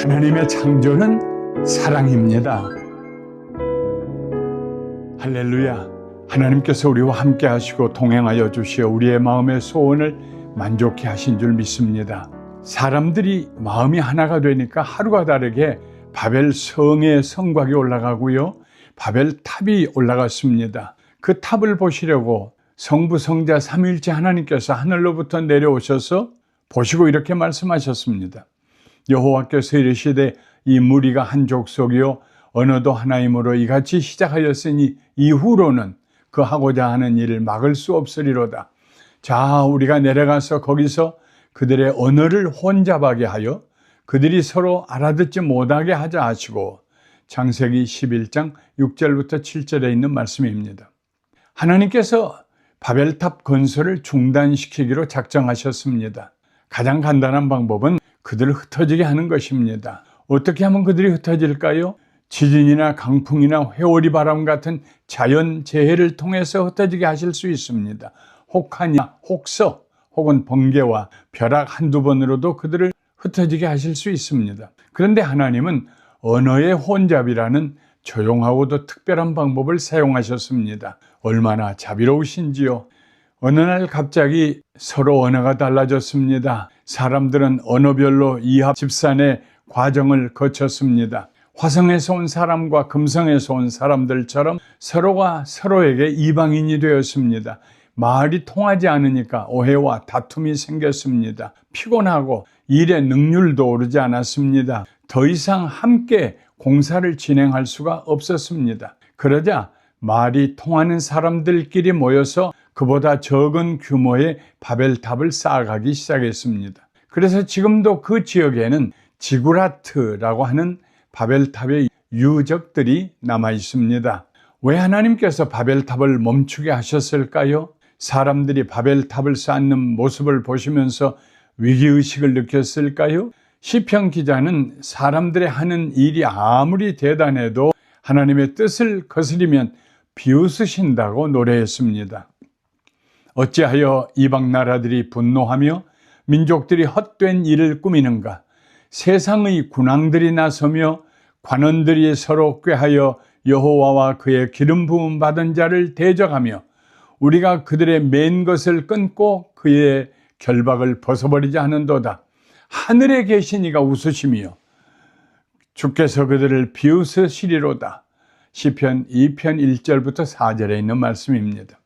하나님의 창조는 사랑입니다. 할렐루야. 하나님께서 우리와 함께 하시고 동행하여 주시어 우리의 마음의 소원을 만족해 하신 줄 믿습니다. 사람들이 마음이 하나가 되니까 하루가 다르게 바벨 성의 성곽이 올라가고요, 바벨 탑이 올라갔습니다. 그 탑을 보시려고 성부 성자 삼위일체 하나님께서 하늘로부터 내려오셔서 보시고 이렇게 말씀하셨습니다. 여호와께서 이르시되 이 무리가 한 족속이요 언어도 하나이므로 이같이 시작하였으니 이후로는 그 하고자 하는 일을 막을 수 없으리로다. 자, 우리가 내려가서 거기서 그들의 언어를 혼잡하게 하여 그들이 서로 알아듣지 못하게 하자 하시고, 창세기 11장 6절부터 7절에 있는 말씀입니다. 하나님께서 바벨탑 건설을 중단시키기로 작정하셨습니다. 가장 간단한 방법은 그들을 흩어지게 하는 것입니다. 어떻게 하면 그들이 흩어질까요? 지진이나 강풍이나 회오리 바람 같은 자연재해를 통해서 흩어지게 하실 수 있습니다. 혹한이나 혹서 혹은 번개와 벼락 한두 번으로도 그들을 흩어지게 하실 수 있습니다. 그런데 하나님은 언어의 혼잡이라는 조용하고도 특별한 방법을 사용하셨습니다. 얼마나 자비로우신지요. 어느 날 갑자기 서로 언어가 달라졌습니다. 사람들은 언어별로 이합 집산의 과정을 거쳤습니다. 화성에서 온 사람과 금성에서 온 사람들처럼 서로가 서로에게 이방인이 되었습니다. 말이 통하지 않으니까 오해와 다툼이 생겼습니다. 피곤하고 일의 능률도 오르지 않았습니다. 더 이상 함께 공사를 진행할 수가 없었습니다. 그러자 말이 통하는 사람들끼리 모여서 그보다 적은 규모의 바벨탑을 쌓아가기 시작했습니다. 그래서 지금도 그 지역에는 지구라트라고 하는 바벨탑의 유적들이 남아 있습니다. 왜 하나님께서 바벨탑을 멈추게 하셨을까요? 사람들이 바벨탑을 쌓는 모습을 보시면서 위기의식을 느꼈을까요? 시편 기자는 사람들의 하는 일이 아무리 대단해도 하나님의 뜻을 거스리면 비웃으신다고 노래했습니다. 어찌하여 이방 나라들이 분노하며 민족들이 헛된 일을 꾸미는가? 세상의 군왕들이 나서며 관원들이 서로 꾀하여 여호와와 그의 기름 부음 받은 자를 대적하며 우리가 그들의 맨 것을 끊고 그의 결박을 벗어버리자 하는도다. 하늘에 계신 이가 웃으시며 주께서 그들을 비웃으시리로다. 시편 2편 1절부터 4절에 있는 말씀입니다.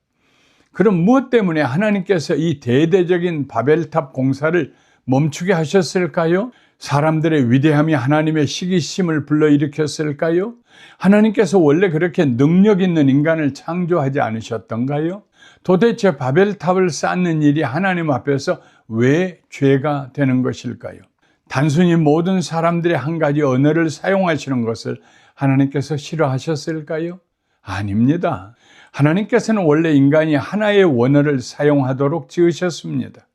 그럼 무엇 때문에 하나님께서 이 대대적인 바벨탑 공사를 멈추게 하셨을까요? 사람들의 위대함이 하나님의 시기심을 불러일으켰을까요? 하나님께서 원래 그렇게 능력 있는 인간을 창조하지 않으셨던가요? 도대체 바벨탑을 쌓는 일이 하나님 앞에서 왜 죄가 되는 것일까요? 단순히 모든 사람들이 한 가지 언어를 사용하시는 것을 하나님께서 싫어하셨을까요? 아닙니다. 하나님께서는 원래 인간이 하나의 원어를 사용하도록 지으셨습니다.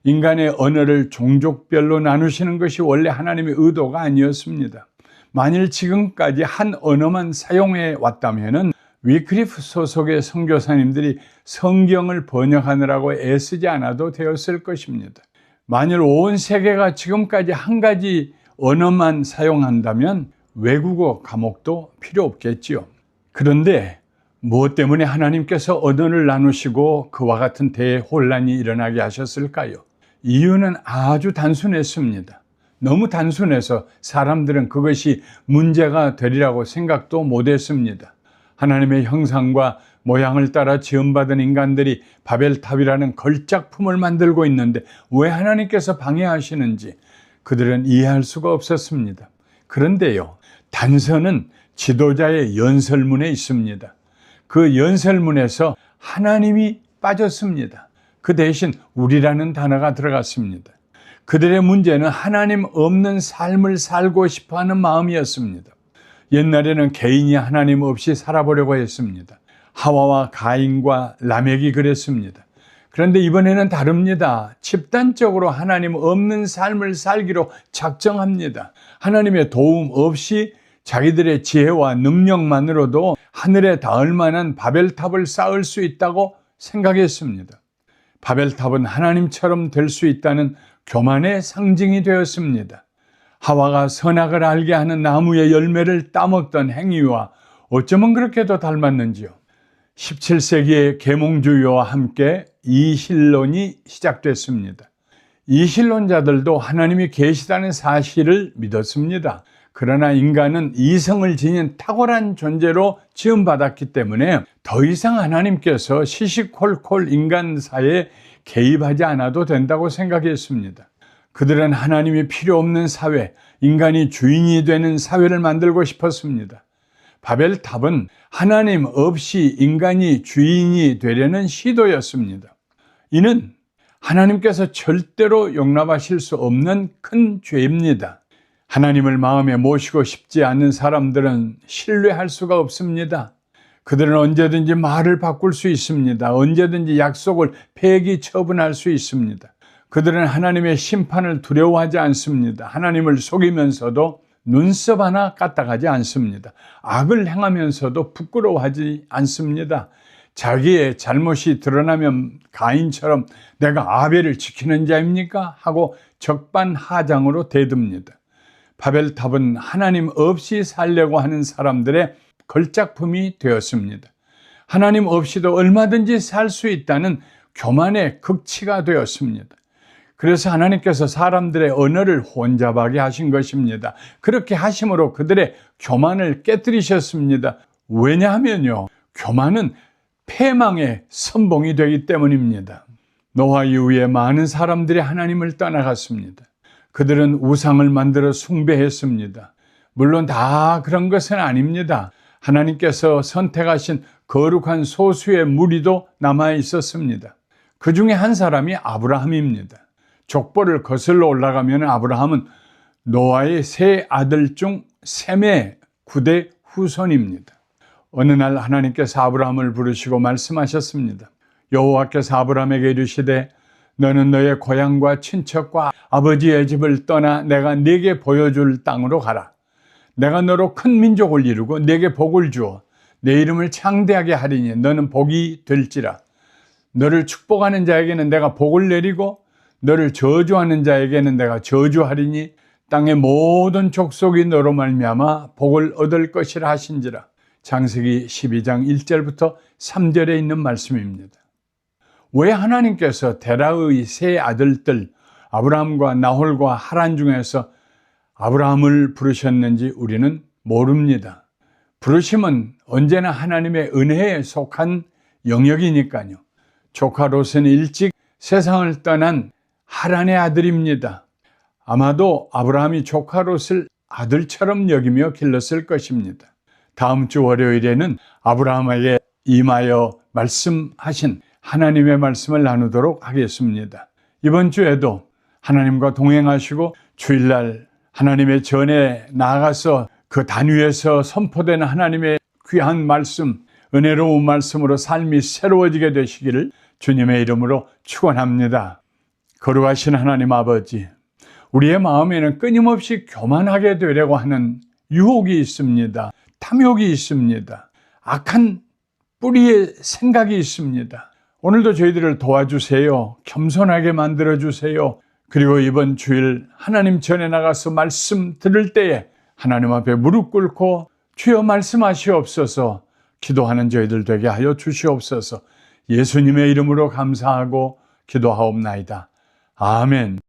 인간의 언어를 종족별로 나누시는 것이 원래 하나님의 의도가 아니었습니다. 만일 지금까지 한 언어만 사용해 왔다면 위클리프 소속의 선교사님들이 성경을 번역하느라고 애쓰지 않아도 되었을 것입니다. 만일 온 세계가 지금까지 한 가지 언어만 사용한다면 외국어 과목도 필요 없겠지요. 그런데 무엇 때문에 하나님께서 언어를 나누시고 그와 같은 대혼란이 일어나게 하셨을까요? 이유는 아주 단순했습니다. 너무 단순해서 사람들은 그것이 문제가 되리라고 생각도 못했습니다. 하나님의 형상과 모양을 따라 지음받은 인간들이 바벨탑이라는 걸작품을 만들고 있는데 왜 하나님께서 방해하시는지 그들은 이해할 수가 없었습니다. 그런데요, 단서는 지도자의 연설문에 있습니다. 그 연설문에서 하나님이 빠졌습니다. 그 대신 우리라는 단어가 들어갔습니다. 그들의 문제는 하나님 없는 삶을 살고 싶어하는 마음이었습니다. 옛날에는 개인이 하나님 없이 살아보려고 했습니다. 하와와 가인과 라멕이 그랬습니다. 그런데 이번에는 다릅니다. 집단적으로 하나님 없는 삶을 살기로 작정합니다. 하나님의 도움 없이 자기들의 지혜와 능력만으로도 하늘에 닿을 만한 바벨탑을 쌓을 수 있다고 생각했습니다. 바벨탑은 하나님처럼 될 수 있다는 교만의 상징이 되었습니다. 하와가 선악을 알게 하는 나무의 열매를 따먹던 행위와 어쩌면 그렇게도 닮았는지요. 17세기의 계몽주의와 함께 이신론이 시작됐습니다. 이신론자들도 하나님이 계시다는 사실을 믿었습니다. 그러나 인간은 이성을 지닌 탁월한 존재로 지음받았기 때문에 더 이상 하나님께서 시시콜콜 인간사에 개입하지 않아도 된다고 생각했습니다. 그들은 하나님이 필요 없는 사회, 인간이 주인이 되는 사회를 만들고 싶었습니다. 바벨탑은 하나님 없이 인간이 주인이 되려는 시도였습니다. 이는 하나님께서 절대로 용납하실 수 없는 큰 죄입니다. 하나님을 마음에 모시고 싶지 않은 사람들은 신뢰할 수가 없습니다. 그들은 언제든지 말을 바꿀 수 있습니다. 언제든지 약속을 폐기 처분할 수 있습니다. 그들은 하나님의 심판을 두려워하지 않습니다. 하나님을 속이면서도 눈썹 하나 까딱하지 않습니다. 악을 행하면서도 부끄러워하지 않습니다. 자기의 잘못이 드러나면 가인처럼 내가 아벨을 지키는 자입니까? 하고 적반하장으로 대듭니다. 바벨탑은 하나님 없이 살려고 하는 사람들의 걸작품이 되었습니다. 하나님 없이도 얼마든지 살 수 있다는 교만의 극치가 되었습니다. 그래서 하나님께서 사람들의 언어를 혼잡하게 하신 것입니다. 그렇게 하심으로 그들의 교만을 깨뜨리셨습니다. 왜냐하면요, 교만은 패망의 선봉이 되기 때문입니다. 노아 이후에 많은 사람들이 하나님을 떠나갔습니다. 그들은 우상을 만들어 숭배했습니다. 물론 다 그런 것은 아닙니다. 하나님께서 선택하신 거룩한 소수의 무리도 남아 있었습니다. 그 중에 한 사람이 아브라함입니다. 족보를 거슬러 올라가면 아브라함은 노아의 세 아들 중 셈의 9대 후손입니다. 어느 날 하나님께서 아브라함을 부르시고 말씀하셨습니다. 여호와께서 아브라함에게 이르시되 너는 너의 고향과 친척과 아버지의 집을 떠나 내가 네게 보여줄 땅으로 가라. 내가 너로 큰 민족을 이루고 네게 복을 주어 내 이름을 창대하게 하리니 너는 복이 될지라. 너를 축복하는 자에게는 내가 복을 내리고 너를 저주하는 자에게는 내가 저주하리니 땅의 모든 족속이 너로 말미암아 복을 얻을 것이라 하신지라. 창세기 12장 1절부터 3절에 있는 말씀입니다. 왜 하나님께서 데라의 세 아들들 아브라함과 나홀과 하란 중에서 아브라함을 부르셨는지 우리는 모릅니다. 부르심은 언제나 하나님의 은혜에 속한 영역이니까요. 조카 롯은 일찍 세상을 떠난 하란의 아들입니다. 아마도 아브라함이 조카 롯을 아들처럼 여기며 길렀을 것입니다. 다음 주 월요일에는 아브라함에게 임하여 말씀하신 하나님의 말씀을 나누도록 하겠습니다. 이번 주에도 하나님과 동행하시고 주일날 하나님의 전에 나아가서 그 단위에서 선포되는 하나님의 귀한 말씀, 은혜로운 말씀으로 삶이 새로워지게 되시기를 주님의 이름으로 축원합니다. 거룩하신 하나님 아버지, 우리의 마음에는 끊임없이 교만하게 되려고 하는 유혹이 있습니다. 탐욕이 있습니다. 악한 뿌리의 생각이 있습니다. 오늘도 저희들을 도와주세요. 겸손하게 만들어주세요. 그리고 이번 주일 하나님 전에 나가서 말씀 들을 때에 하나님 앞에 무릎 꿇고 주여 말씀하시옵소서 기도하는 저희들 되게 하여 주시옵소서. 예수님의 이름으로 감사하고 기도하옵나이다. 아멘.